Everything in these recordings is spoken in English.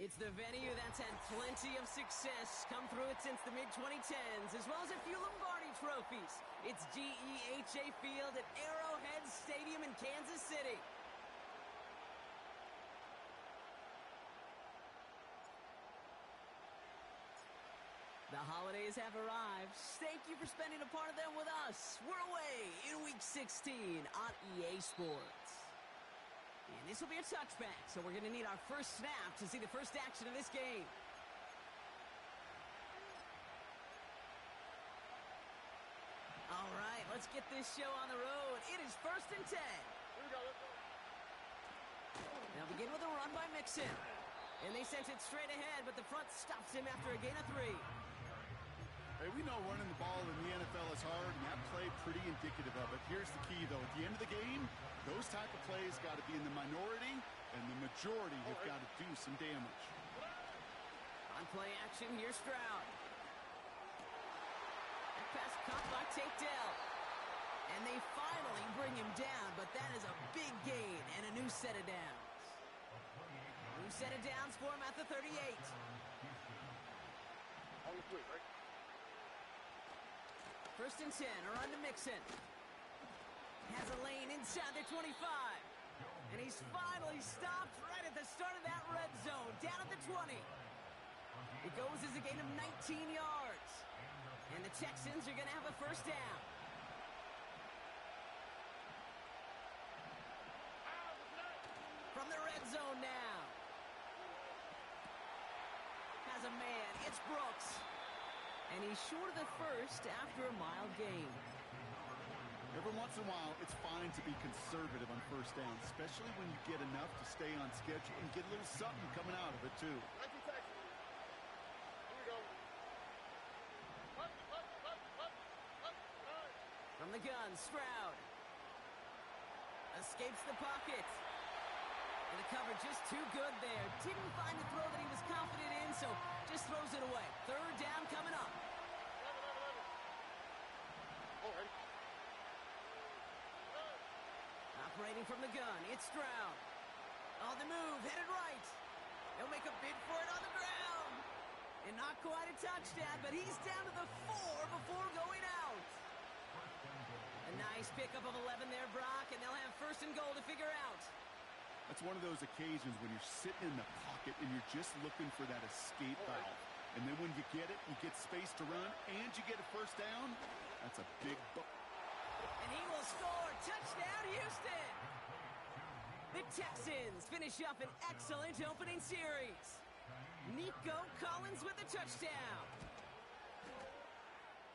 It's the venue that's had plenty of success come through it since the mid-2010s, as well as a few Lombardi trophies. It's GEHA Field at Arrowhead Stadium in Kansas City. The holidays have arrived. Thank you for spending a part of them with us. We're away in Week 16 on EA Sports. And this will be a touchback, so we're going to need our first snap to see the first action of this game. All right, let's get this show on the road. It is 1st and 10. Here we go, let's go. They'll begin with a run by Mixon. And they sent it straight ahead, but the front stops him after a gain of 3. Hey, we know running the ball in the NFL is hard, and that play pretty indicative of it. Here's the key, though. At the end of the game, those type of plays got to be in the minority, and the majority have got to do some damage. On play action, here's Stroud. That pass caught by Tate Dell. And they finally bring him down, but that is a big gain and a new set of downs. New set of downs for him at the 38. On the 3, right? 1st and 10, a run to Mixon. Has a lane inside the 25. And he's finally stopped right at the start of that red zone, down at the 20. It goes as a gain of 19 yards. And the Texans are going to have a first down. From the red zone now. Has a man, it's Brooks. And he's short of the first after a mild gain. Every once in a while, it's fine to be conservative on first down, especially when you get enough to stay on schedule and get a little something coming out of it, too. Here we go. From the gun, Stroud. Escapes the pocket. And the cover just too good there. Didn't find the throw that he was confident in, so just throws it away. 3rd down coming up. Operating from the gun, it's Stroud. On the move, headed right. He'll make a bid for it on the ground. And not quite a touchdown, but he's down to the 4 before going out. A nice pickup of 11 there, Brock, and they'll have 1st and goal to figure out. That's one of those occasions when you're sitting in the pocket and you're just looking for that escape valve. And then when you get it, you get space to run, and you get a first down. That's a big And he will score. Touchdown, Houston! The Texans finish up an excellent opening series. Nico Collins with the touchdown.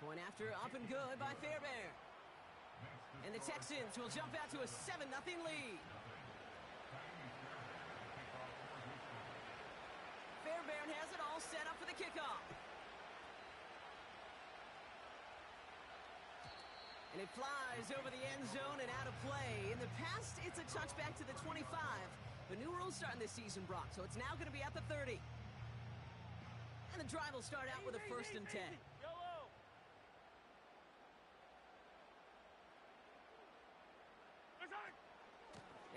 Point after up and good by Fairbairn. And the Texans will jump out to a 7-0 lead. Fairbairn has it all set up for the kickoff. And it flies over the end zone and out of play. In the past, it's a touchback to the 25. But new rules starting this season, Brock, so it's now going to be at the 30. And the drive will start out with a 1st and 10.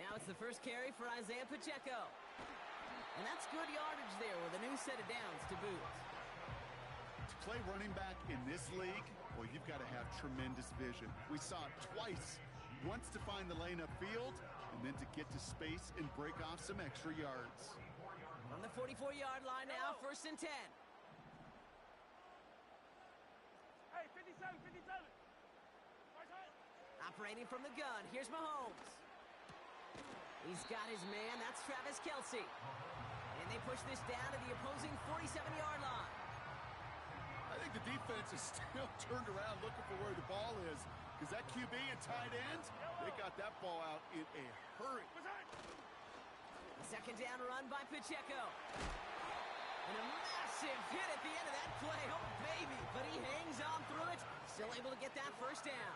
Now it's the first carry for Isaiah Pacheco. And that's good yardage there with a new set of downs to boot. To play running back in this league, well, you've got to have tremendous vision. We saw it twice. Once to find the lane upfield, and then to get to space and break off some extra yards. From the 44-yard line now, 1st and 10. Hey, 57, 57. Operating from the gun, here's Mahomes. He's got his man, that's Travis Kelce. And they push this down to the opposing 47-yard line. I think the defense is still turned around looking for where the ball is, because that QB and tight end, they got that ball out in a hurry. A 2nd down run by Pacheco. And a massive hit at the end of that play. Oh, baby. But he hangs on through it. Still able to get that first down.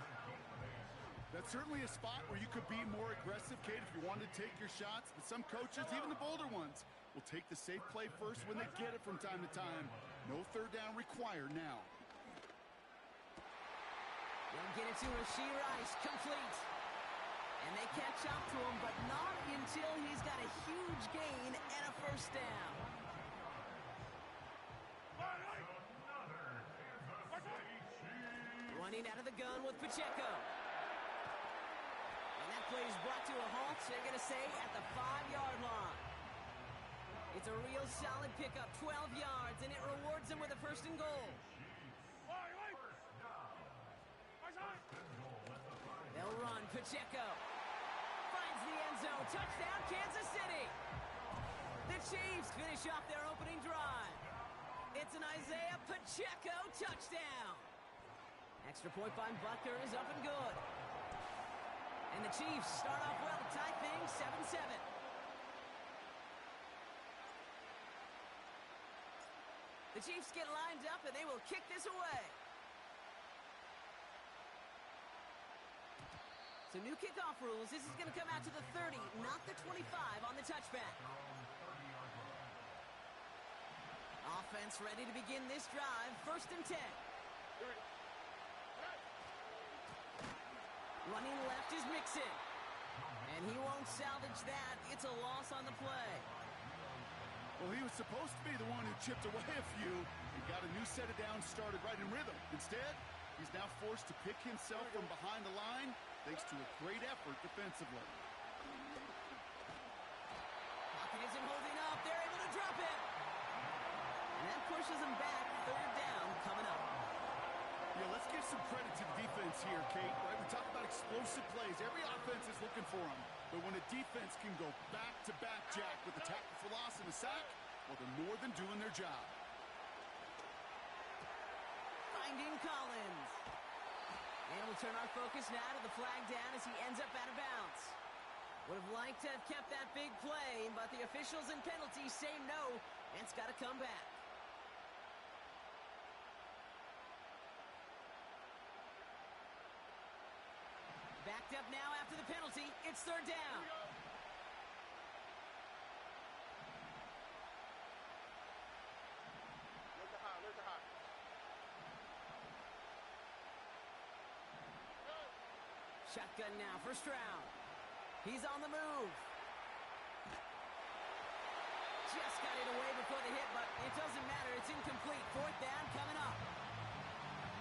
That's certainly a spot where you could be more aggressive, Kate, if you wanted to take your shots. But some coaches, even the bolder ones, will take the safe play first when they get it from time to time. No 3rd down required now. They'll get it to Rashee Rice, complete. And they catch up to him, but not until he's got a huge gain and a first down. Running out of the gun with Pacheco. And that play is brought to a halt, they're going to say, at the 5-yard line. It's a real solid pickup, 12 yards, and it rewards them with a first and goal. They'll run. Pacheco finds the end zone. Touchdown, Kansas City. The Chiefs finish off their opening drive. It's an Isaiah Pacheco touchdown. Extra point by Butker is up and good. And the Chiefs start off well to tie things 7-7. The Chiefs get lined up and they will kick this away. So new kickoff rules. This is going to come out to the 30, not the 25 on the touchback. Offense ready to begin this drive. 1st and 10. Running left is Mixon. And he won't salvage that. It's a loss on the play. Well, he was supposed to be the one who chipped away a few and got a new set of downs started right in rhythm. Instead, he's now forced to pick himself from behind the line thanks to a great effort defensively. Pocket isn't holding up. They're able to drop it. And that pushes them back. 3rd down coming up. Yeah, let's give some credit to the defense here, Kate. Right? We talk about explosive plays. Every offense is looking for them. But when a defense can go back-to-back, Jack, with a tackle for loss and a sack, well, they're more than doing their job. Finding Collins. And we'll turn our focus now to the flag down as he ends up out of bounds. Would have liked to have kept that big play, but the officials and penalties say no, and it's got to come back. Backed up now after the penalty. It's 3rd down. Shotgun now, 1st round. He's on the move. Just got it away before the hit, but it doesn't matter. It's incomplete. 4th down coming up.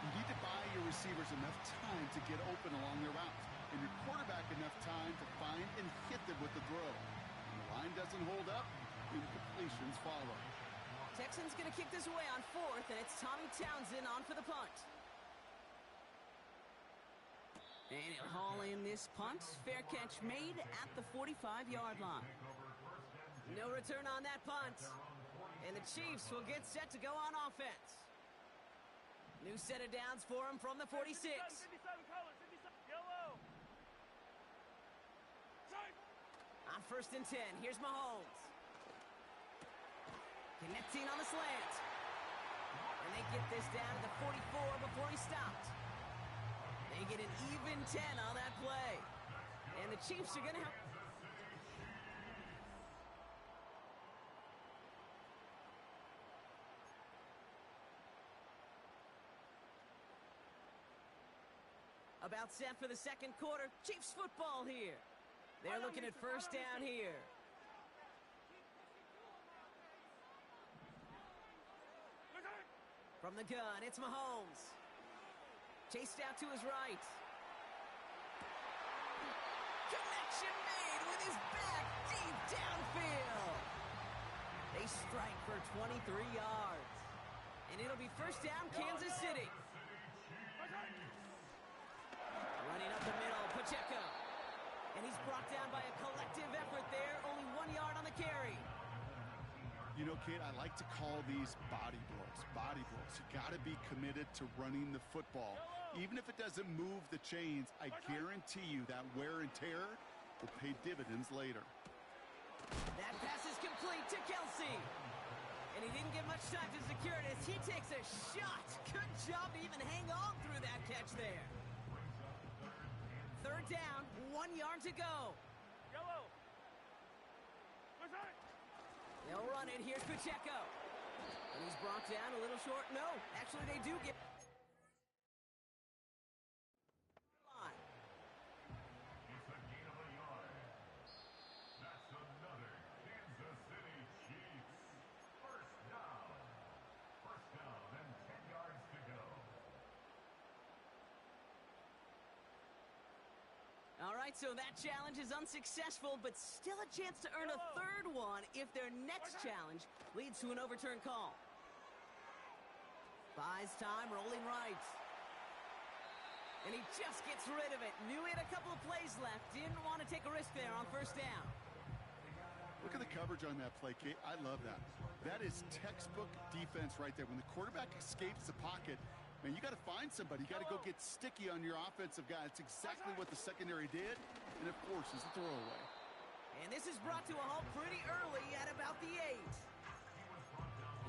You need to buy your receivers enough time to get open along their routes, and your quarterback enough time to find and hit them with the throw. When the line doesn't hold up, incompletions follow. Texans going to kick this away on 4th, and it's Tommy Townsend on for the punt. And he'll haul in this punt. Fair catch made at the 45-yard line. No return on that punt. And the Chiefs will get set to go on offense. New set of downs for him from the 46. 57 colors, 57 yellow. On 1st and 10, here's Mahomes. Connecting on the slant. And they get this down to the 44 before he stopped. They get an even 10 on that play. And the Chiefs are going to have... About set for the 2nd quarter. Chiefs football here. They're looking at 1st down here. From the gun, it's Mahomes. Chased out to his right. Connection made with his back deep downfield. They strike for 23 yards. And it'll be 1st down, Kansas City. Running up the middle, Pacheco. And he's brought down by a collective effort there. Only 1 yard on the carry. You know, kid, I like to call these body blows. Body blows. You got to be committed to running the football. Even if it doesn't move the chains, I guarantee you that wear and tear will pay dividends later. That pass is complete to Kelsey. And he didn't get much time to secure it as he takes a shot. Good job to even hang on through that catch there. 3rd down, 1 yard to go. Yellow. They'll run it. Here's Pacheco. And he's brought down a little short. No, actually they do get... It's a gain of a yard. That's another Kansas City Chiefs. 1st down. 1st down and 10 yards to go. right, so that challenge is unsuccessful, but still a chance to earn a third one if their next challenge leads to an overturned call. Buys time, rolling right. And he just gets rid of it. Knew he had a couple of plays left. Didn't want to take a risk there on first down. Look at the coverage on that play, Kate. I love that. That is textbook defense right there. When the quarterback escapes the pocket, man, you got to find somebody. You got to go get sticky on your offensive guy. It's exactly what the secondary did, and of course, it's a throwaway. And this is brought to a halt pretty early at about the 8.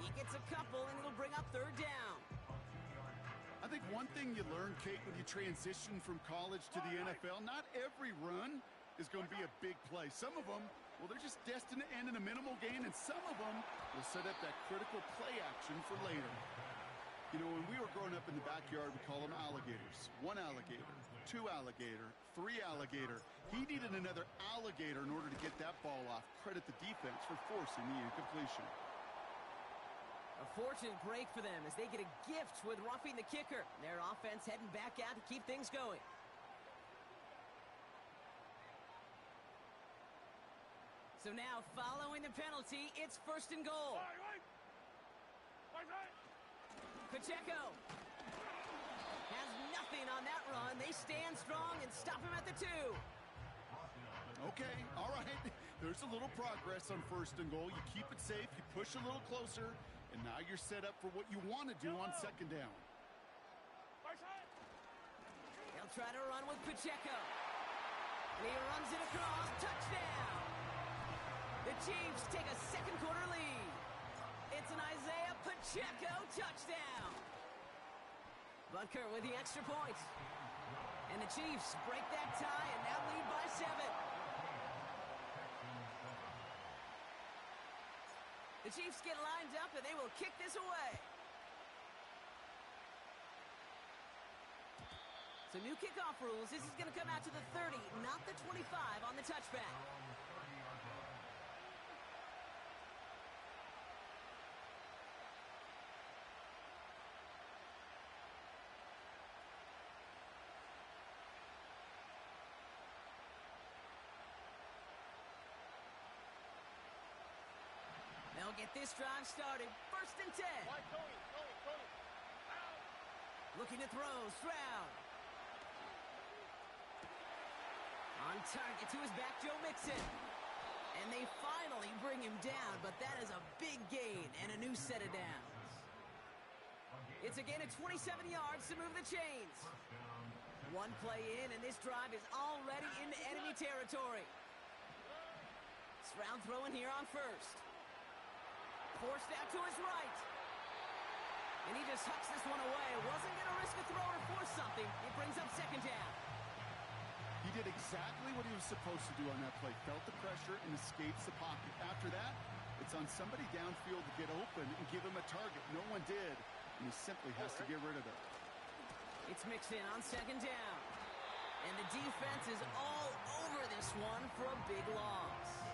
He gets a couple, and it'll bring up third down. I think one thing you learn, Kate, when you transition from college to the NFL, not every run is going to be a big play. Some of them, well, they're just destined to end in a minimal gain, and some of them will set up that critical play action for later. You know, when we were growing up in the backyard, we call them alligators. 1 alligator, 2 alligator, 3 alligator. He needed another alligator in order to get that ball off. Credit the defense for forcing the incompletion. A fortunate break for them as they get a gift with roughing the kicker. Their offense heading back out to keep things going. So now, following the penalty, it's first and goal. Pacheco has nothing on that run. They stand strong and stop him at the 2. Okay, all right. There's a little progress on first and goal. You keep it safe, you push a little closer, and now you're set up for what you want to do on second down. They'll try to run with Pacheco. And he runs it across. Touchdown! The Chiefs take a second quarter lead. It's an Isaiah Pacheco touchdown. Butker with the extra point. And the Chiefs break that tie and now lead by 7. The Chiefs get lined up and they will kick this away. So new kickoff rules. This is going to come out to the 30, not the 25 on the touchback. They'll get this drive started. First and 10. Looking to throw. Stroud. On target to his back, Joe Mixon. And they finally bring him down, but that is a big gain and a new set of downs. It's a gain of 27 yards to move the chains. One play in, and this drive is already into enemy territory. Stroud throwing here on first. Forced out to his right. And he just hucks this one away. Wasn't going to risk a throw or force something. It brings up second down. He did exactly what he was supposed to do on that play. Felt the pressure and escapes the pocket. After that, it's on somebody downfield to get open and give him a target. No one did, and he simply has to get rid of it. It's mixed in on second down. And the defense is all over this one for a big loss.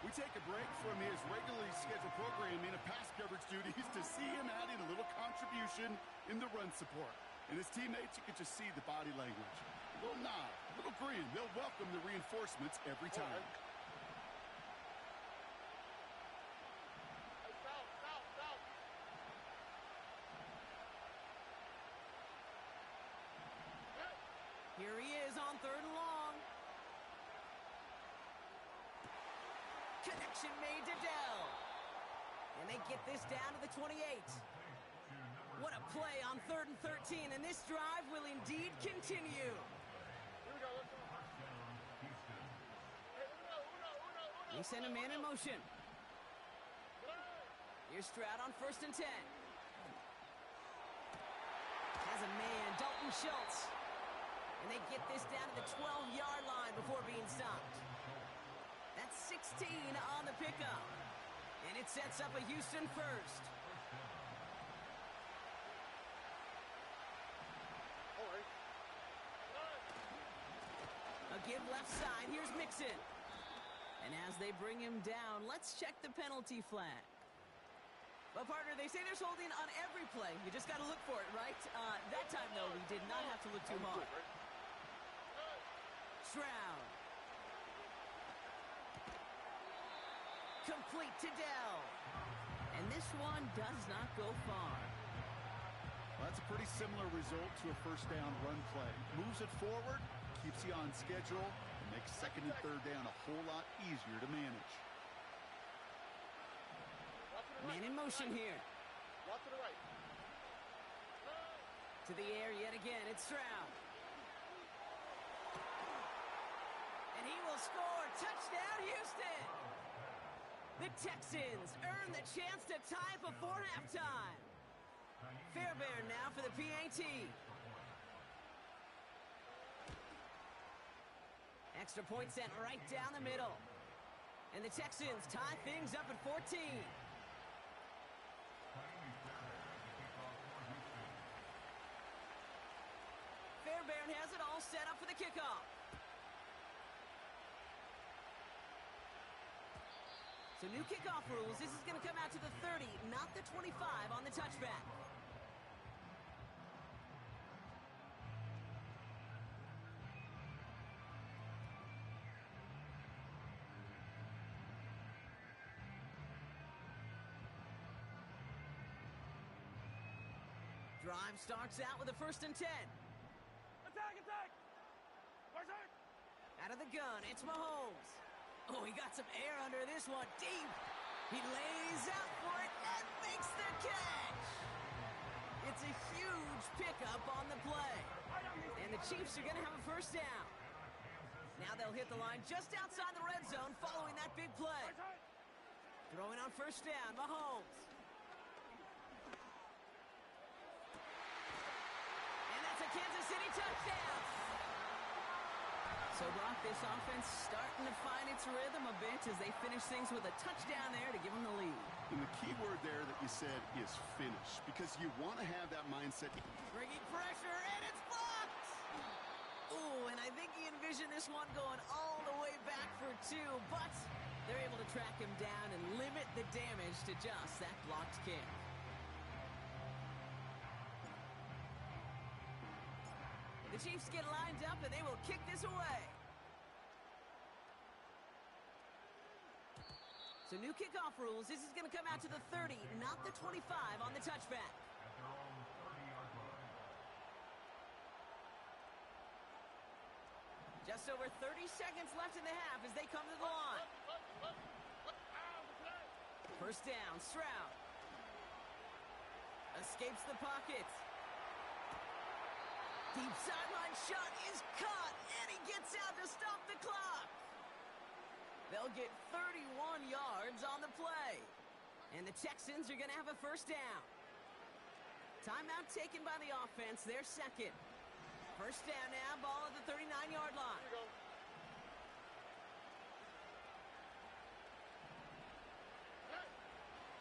We take a break from his regularly scheduled programming of pass coverage duties to see him adding a little contribution in the run support. And his teammates, you can just see the body language. A little nod, a little grin. They'll welcome the reinforcements every time. Here he is on third and long. Connection made to Dell. And they get this down to the 28. What a play on 3rd and 13, and this drive will indeed continue. They send a man in motion. Here's Stroud on 1st and 10. Has a man, Dalton Schultz. And they get this down to the 12-yard line before being stopped. That's 16 on the pickup. And it sets up a Houston first. A give left side. Here's Mixon. And as they bring him down, let's check the penalty flag. Well, partner, they say there's holding on every play. You just got to look for it, right? That time, though, we did not have to look too hard. Stroud. Complete to Dell. And this one does not go far. Well, that's a pretty similar result to a first down run play. Moves it forward, keeps you on schedule, and makes second and third down a whole lot easier to manage. Man in motion here. Walk to the right. To the air yet again. It's Stroud. And he will score. Touchdown, Houston. The Texans earn the chance to tie before halftime. Fairbairn now for the PAT. Extra point sent right down the middle. And the Texans tie things up at 14. Fairbairn has it all set up for the kickoff. So new kickoff rules. This is going to come out to the 30, not the 25 on the touchback. Drive starts out with a 1st and 10. Attack, attack! Where's it? Out of the gun, it's Mahomes. Oh, he got some air under this one. Deep. He lays out for it and makes the catch. It's a huge pickup on the play. And the Chiefs are going to have a 1st down. Now they'll hit the line just outside the red zone following that big play. Throwing on 1st down, Mahomes. And that's a Kansas City touchdown. So, Brock, this offense starting to find its rhythm a bit as they finish things with a touchdown there to give them the lead. And the key word there that you said is finish, because you want to have that mindset. Bringing pressure, and it's blocked! Ooh, and I think he envisioned this one going all the way back for 2, but they're able to track him down and limit the damage to just that blocked kick. The Chiefs get lined up, and they will kick this away. So new kickoff rules. This is going to come out to the 30, not the 25 on the touchback. At their own 30-yard line. Just over 30 seconds left in the half as they come to the line. 1st down, Stroud. Escapes the pocket. Deep sideline shot is caught, and he gets out to stop the clock. They'll get 31 yards on the play. And the Texans are going to have a 1st down. Timeout taken by the offense, their second. 1st down now, ball at the 39-yard line.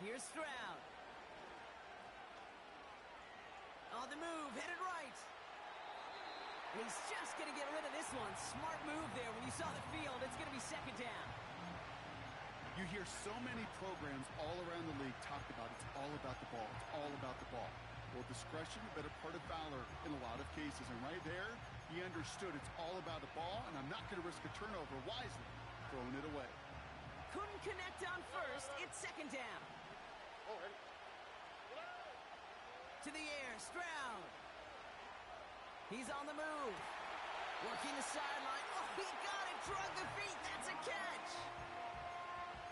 Here's Stroud. On the move, headed right. And he's just going to get rid of this one. Smart move there. When you saw the field, it's going to be 2nd down. You hear so many programs all around the league talk about it's all about the ball. It's all about the ball. Well, discretion, the better part of valor in a lot of cases. And right there, he understood it's all about the ball, and I'm not going to risk a turnover wisely, throwing it away. Couldn't connect on 1st. It's 2nd down. To the air, Stroud. He's on the move. Working the sideline. Oh, he got it. Drug the feet. That's a catch.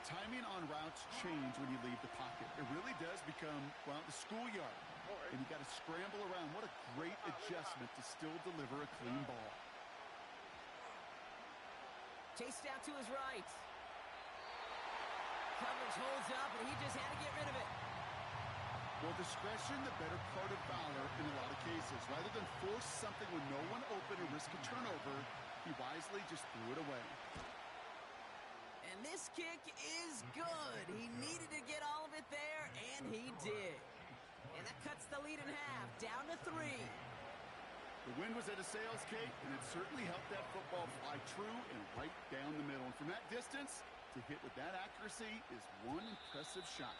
Timing on routes change when you leave the pocket. It really does become, well, the schoolyard. And you got to scramble around. What a great adjustment to still deliver a clean ball. Chased out to his right. Coverage holds up, and he just had to get rid of it. Well, discretion, the better part of valor in a lot of cases. Rather than force something with no one open and risk a turnover, he wisely just threw it away. And this kick is good. He needed to get all of it there, and he did. And that cuts the lead in half, down to 3. The wind was at a sail's, Kate, and it certainly helped that football fly true and right down the middle. And from that distance, to hit with that accuracy is one impressive shot.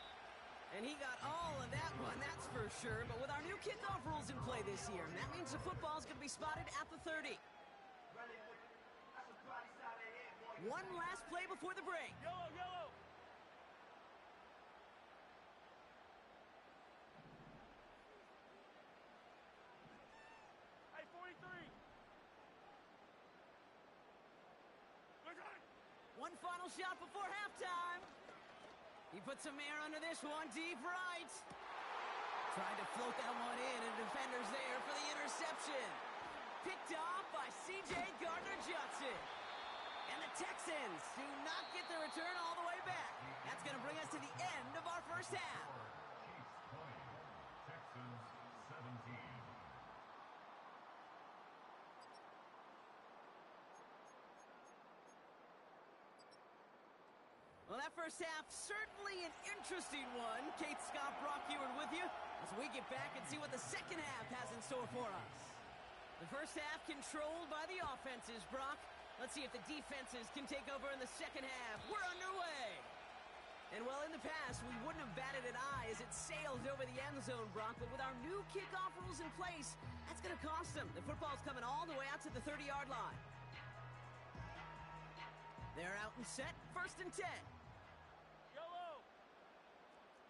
And he got all of that one, that's for sure. But with our new kickoff rules in play this year, that means the football's going to be spotted at the 30. One last play before the break. Yellow, yellow. Hey, 43. One final shot before halftime. He puts some air under this one, deep right. Tried to float that one in, and defender's there for the interception. Picked off by C.J. Gardner-Johnson. And the Texans do not get the return all the way back. That's going to bring us to the end of our first half. Chiefs 20, Texans 17. Well, that first half, certainly an interesting one. Kate Scott, Brock Ewart with you as we get back and see what the second half has in store for us. The first half controlled by the offenses, Brock. Let's see if the defenses can take over in the second half. We're underway. And well, in the past, we wouldn't have batted an eye as it sailed over the end zone, Brock. But with our new kickoff rules in place, that's going to cost them. The football's coming all the way out to the 30-yard line. They're out and set. First and 10. Yellow.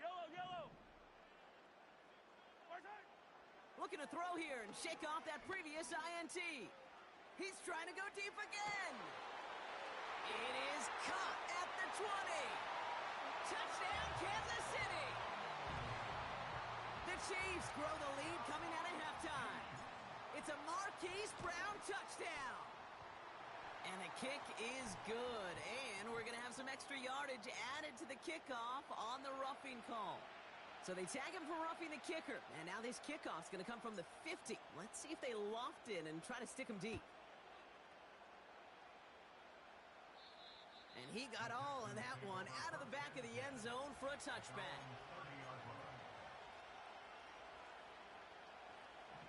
Yellow, yellow. Looking to throw here and shake off that previous INT. He's trying to go deep again. It is caught at the 20. Touchdown, Kansas City. The Chiefs grow the lead coming out of halftime. It's a Marquise Brown touchdown. And the kick is good. And we're going to have some extra yardage added to the kickoff on the roughing call. So they tag him for roughing the kicker. And now this kickoff's going to come from the 50. Let's see if they loft in and try to stick him deep. And he got all of that one out of the back of the end zone for a touchback.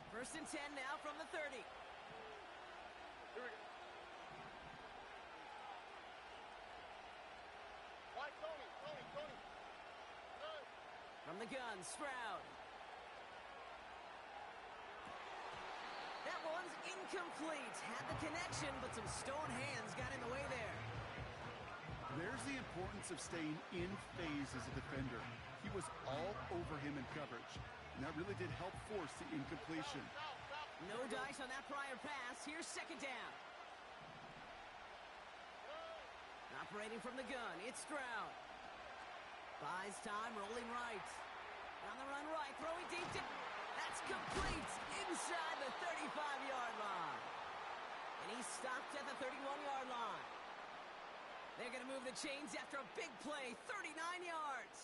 First and 10 now from the 30. Here we go. White, Tony. Good. From the gun, Stroud. That one's incomplete. Had the connection, but some stone hands got in the way there. There's the importance of staying in phase as a defender. He was all over him in coverage, and that really did help force the incompletion. No dice on that prior pass. Here's second down. Operating from the gun, it's Stroud. Buys time, rolling right. On the run right, throwing deep. That's complete inside the 35-yard line. And he's stopped at the 31-yard line. They're going to move the chains after a big play, 39 yards.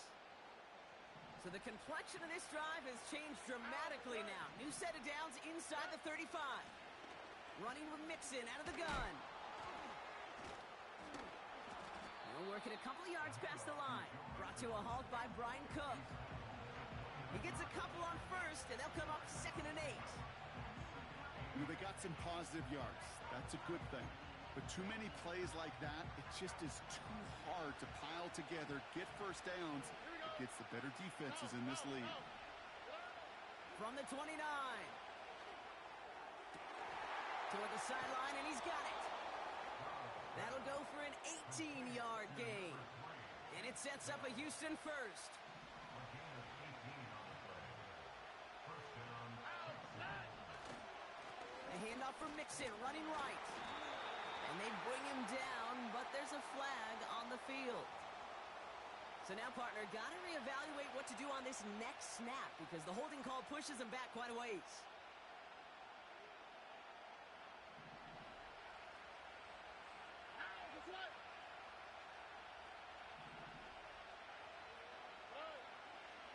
So the complexion of this drive has changed dramatically now. New set of downs inside the 35. Running with Mixon out of the gun. They'll work it a couple of yards past the line. Brought to a halt by Brian Cook. He gets a couple on first, and they'll come up second and 8. They got some positive yards. That's a good thing. But too many plays like that, it just is too hard to pile together, get first downs. It gets the better defenses in this league. From the 29. Toward the sideline, and he's got it. That'll go for an 18-yard gain. And it sets up a Houston first. A handoff for Mixon, running right. And they bring him down, but there's a flag on the field. So now, partner, got to reevaluate what to do on this next snap because the holding call pushes him back quite a ways.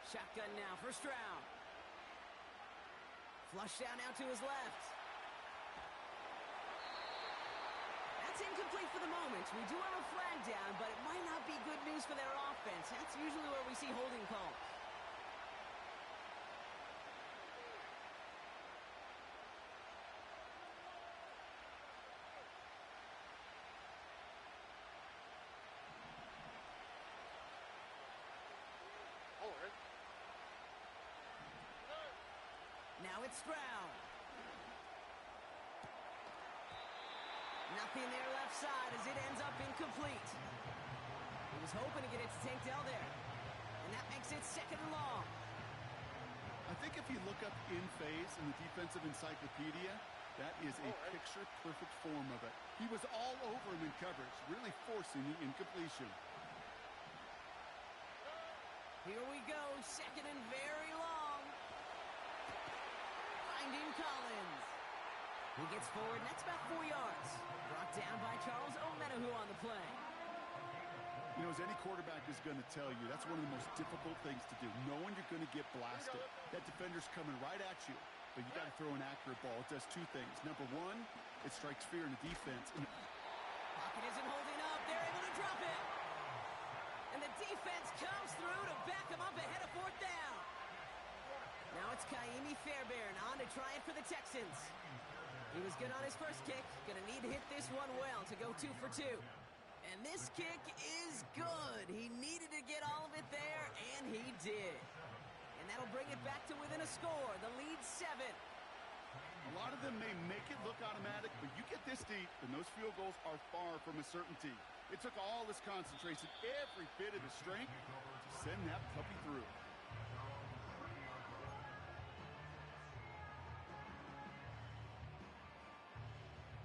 Shotgun now for Stroud. Flush down now to his left. That's incomplete for the moment. We do have a flag down, but it might not be good news for their offense. That's usually where we see holding calls. Now it's Stroud. Nothing there left side as it ends up incomplete. He was hoping to get it to Tank Dell there. And that makes it 2nd and long. I think if you look up in phase in the defensive encyclopedia, that is a picture-perfect form of it. He was all over him in coverage, really forcing the incompletion. Here we go, 2nd and very long. Finding Collins. He gets forward, and that's about 4 yards. Brought down by Charles Omenihu on the play. You know, as any quarterback is going to tell you, that's one of the most difficult things to do, knowing you're going to get blasted. That defender's coming right at you, but you got to throw an accurate ball. It does 2 things. Number 1, it strikes fear in the defense. Pocket isn't holding up. They're able to drop it. And the defense comes through to back him up ahead of 4th down. Now it's Kaimi Fairbairn on to try it for the Texans. He was good on his first kick. Going to need to hit this one well to go 2 for 2. And this kick is good. He needed to get all of it there, and he did. And that'll bring it back to within a score. The lead 7. A lot of them may make it look automatic, but you get this deep, and those field goals are far from a certainty. It took all his concentration, every bit of his strength, to send that puppy through.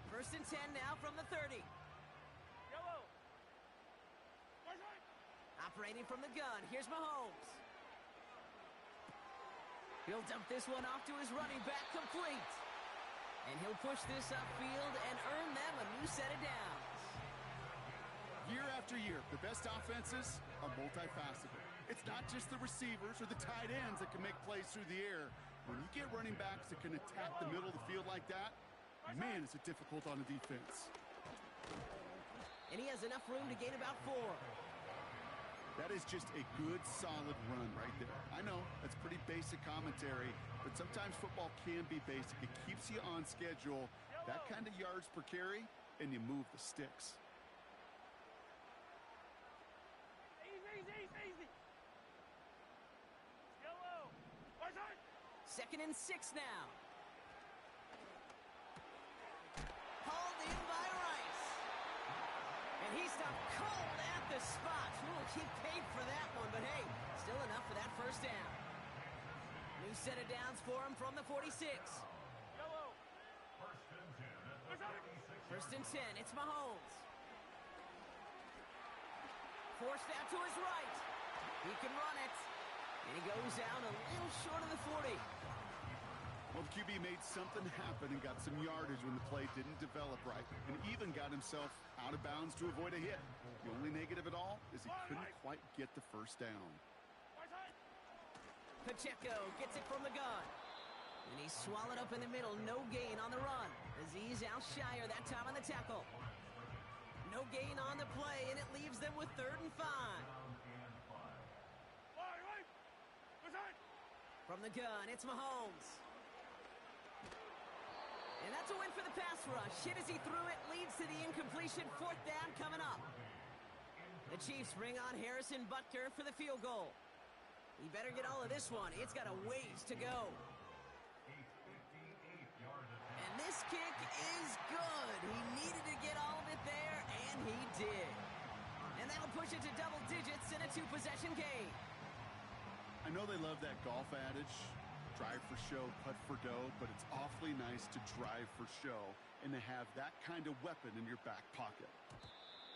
First and 10 now from the 30. Yellow. Operating from the gun, here's Mahomes. He'll dump this one off to his running back, complete. And he'll push this upfield and earn them a new set of downs. Year after year, the best offenses are multifaceted. It's not just the receivers or the tight ends that can make plays through the air. When you get running backs that can attack the middle of the field like that, man, is it difficult on the defense. And he has enough room to gain about 4. That is just a good, solid run right there. I know, that's pretty basic commentary, but sometimes football can be basic. It keeps you on schedule, that kind of yards per carry, and you move the sticks. Easy. Yellow. 2nd and 6 now. Hauled in by Rice. And he stopped cold at the spot. He paid for that one, but hey, still enough for that first down. New set of downs for him from the 46. Yellow. First and 10, it's Mahomes. Forced out to his right. He can run it. And he goes down a little short of the 40. Well, the QB made something happen and got some yardage when the play didn't develop right, and even got himself out of bounds to avoid a hit. The only negative at all is he couldn't quite get the first down. Pacheco gets it from the gun. And he's swallowed up in the middle. No gain on the run. Aziz Al-Shire that time on the tackle. No gain on the play, and it leaves them with 3rd and 5. From the gun, it's Mahomes. And that's a win for the pass rush. Hit as he threw it, leads to the incompletion. 4th down coming up. The Chiefs bring on Harrison Butker for the field goal. He better get all of this one. It's got a ways to go. And this kick is good. He needed to get all of it there, and he did. And that'll push it to double digits in a 2-possession game. I know they love that golf adage, drive for show, putt for dough, but it's awfully nice to drive for show and to have that kind of weapon in your back pocket.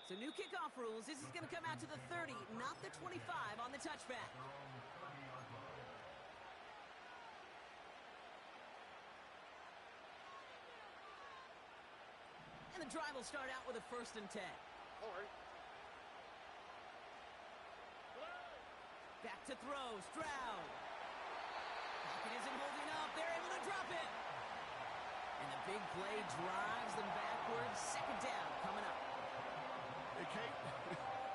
So new kickoff rules. This is going to come out to the 30, not the 25 on the touchback. And the drive will start out with a 1st and 10. All right. Back to throw, Stroud. Pocket isn't holding up. They're able to drop it. And the big play drives them backwards. 2nd down coming up. Hey, Kate,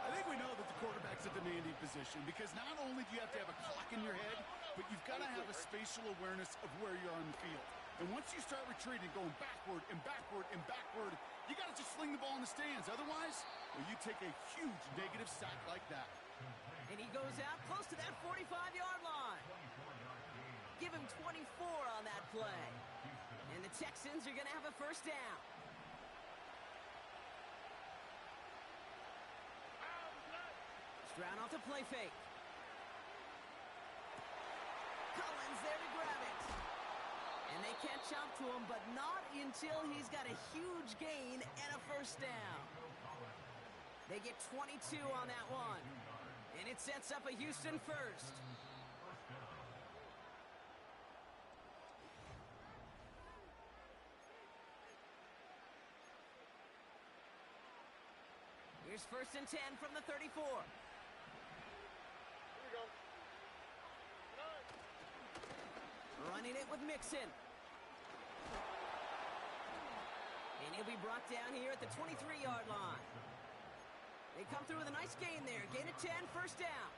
I think we know that the quarterback's a demanding position because not only do you have to have a clock in your head, but you've got to have a spatial awareness of where you're on the field. And once you start retreating, going backward and backward and backward, you got to just sling the ball in the stands. Otherwise, well, you take a huge negative sack like that. And he goes out close to that 45-yard line. Give him 24 on that play. And the Texans are going to have a 1st down. Stroud off the play fake. Collins there to grab it. And they catch up to him, but not until he's got a huge gain and a first down. They get 22 on that one. And it sets up a Houston first. Here's 1st and 10 from the 34. Here we go. Running it with Mixon. And he'll be brought down here at the 23-yard line. They come through with a nice gain there. Gain of 10, first down.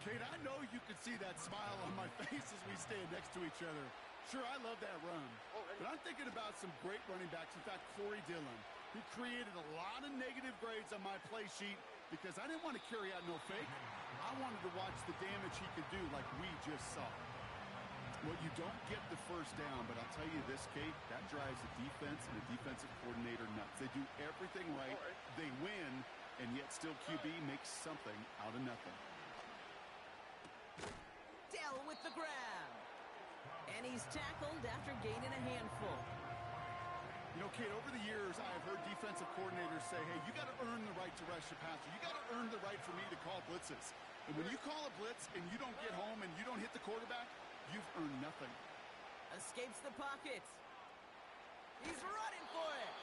Kate, I know you can see that smile on my face as we stand next to each other. Sure, I love that run. But I'm thinking about some great running backs. In fact, Corey Dillon. He created a lot of negative grades on my play sheet because I didn't want to carry out no fake. I wanted to watch the damage he could do like we just saw. Well, you don't get the first down, but I'll tell you this, Kate, that drives the defense and the defensive coordinator nuts. They do everything right. They win, and yet still QB makes something out of nothing. Dell with the grab. And he's tackled after gaining a handful. You know, Kate, over the years, I have heard defensive coordinators say, hey, you got to earn the right to rush your passer. You got to earn the right for me to call blitzes. And when you call a blitz and you don't get home and you don't hit the quarterback, you've earned nothing. Escapes the pocket. He's running for it.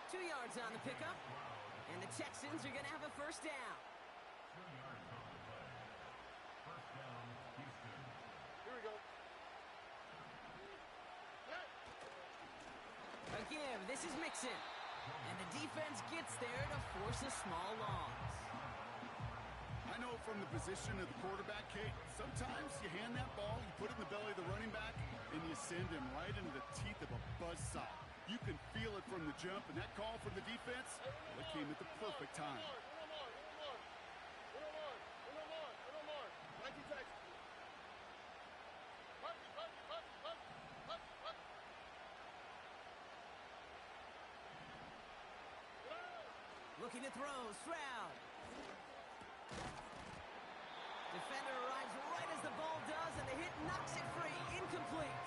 2 yards on the pickup. And the Texans are going to have a first down. 2 yards on the play. First down, Houston. Here we go. A give. This is Mixon. And the defense gets there to force a small loss. I know from the position of the quarterback, Kate, sometimes you hand that ball, you put it in the belly of the running back, and you send him right into the teeth of a buzzsaw. You can feel it from the jump, and that call from the defense, that came at the perfect time. Looking to throw, Stroud. Defender arrives right as the ball does, and the hit knocks it free. Incomplete.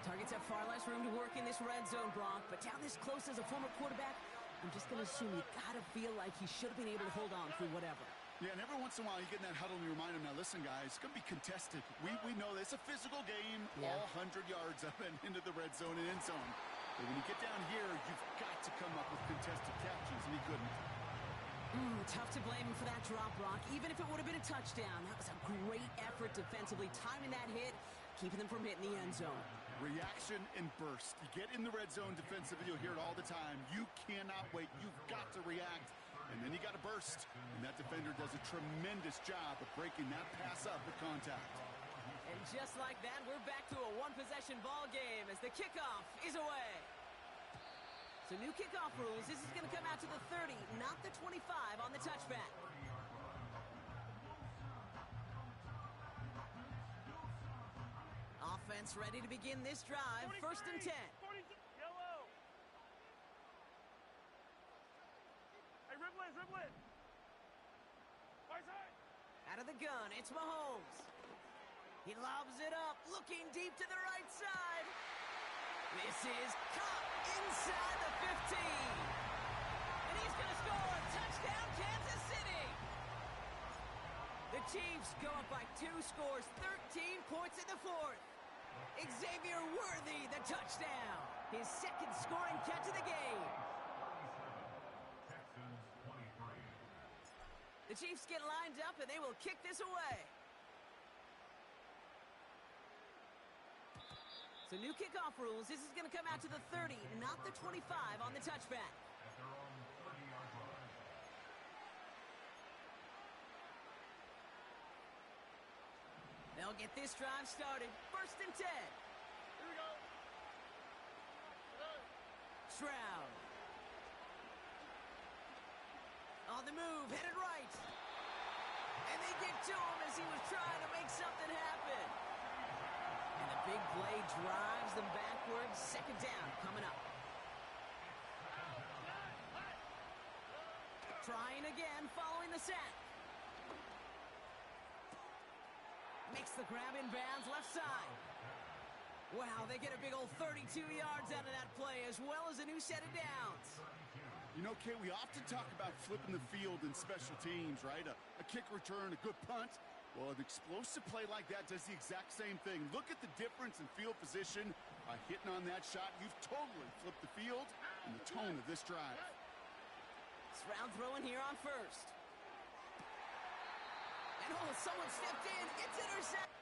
Targets have far less room to work in this red zone, Brock, but down this close as a former quarterback, I'm just going to assume you got to feel like he should have been able to hold on through whatever. Yeah, and every once in a while you get in that huddle and you remind him, now listen, guys, it's going to be contested. We know this. It's a physical game, all 100 yards up and into the red zone and end zone. But when you get down here, you've got to come up with contested catches, and he couldn't. Tough to blame him for that drop, Brock. Even if it would have been a touchdown, that was a great effort defensively, timing that hit, keeping them from hitting the end zone. Reaction and burst. You get in the red zone defensively, you'll hear it all the time. You cannot wait. You've got to react, and then you got to burst. And that defender does a tremendous job of breaking that pass up with contact. And just like that, we're back to a one-possession ball game as the kickoff is away. So new kickoff rules. This is going to come out to the 30, not the 25 on the touchback. Offense ready to begin this drive. 1st and 10. 42, yellow. Hey, dribble it. Right side. Out of the gun, it's Mahomes. He lobs it up, looking deep to the right side. This is caught inside the 15. And he's going to score. Touchdown, Kansas City. The Chiefs go up by 2 scores, 13 points in the 4th. Xavier Worthy, the touchdown. His 2nd scoring catch of the game. Texans 23. The Chiefs get lined up, and they will kick this away. So new kickoff rules. This is going to come out to the 30, not the 25 on the touchback. At their own 30-yard line. They'll get this drive started. 1st and 10. Here we go. Stroud. On the move, headed right. And they get to him as he was trying to make something happen. And the big play drives them backwards. 2nd down coming up. Trying again following the sack. Makes the grab in bounds left side. Wow, they get a big old 32 yards out of that play, as well as a new set of downs. You know, Kay, we often talk about flipping the field in special teams, right? A kick return, a good punt. Well, an explosive play like that does the exact same thing. Look at the difference in field position. By hitting on that shot, you've totally flipped the field and the tone of this drive. Stroud throwing here on first. And someone stepped in. It's intercepted.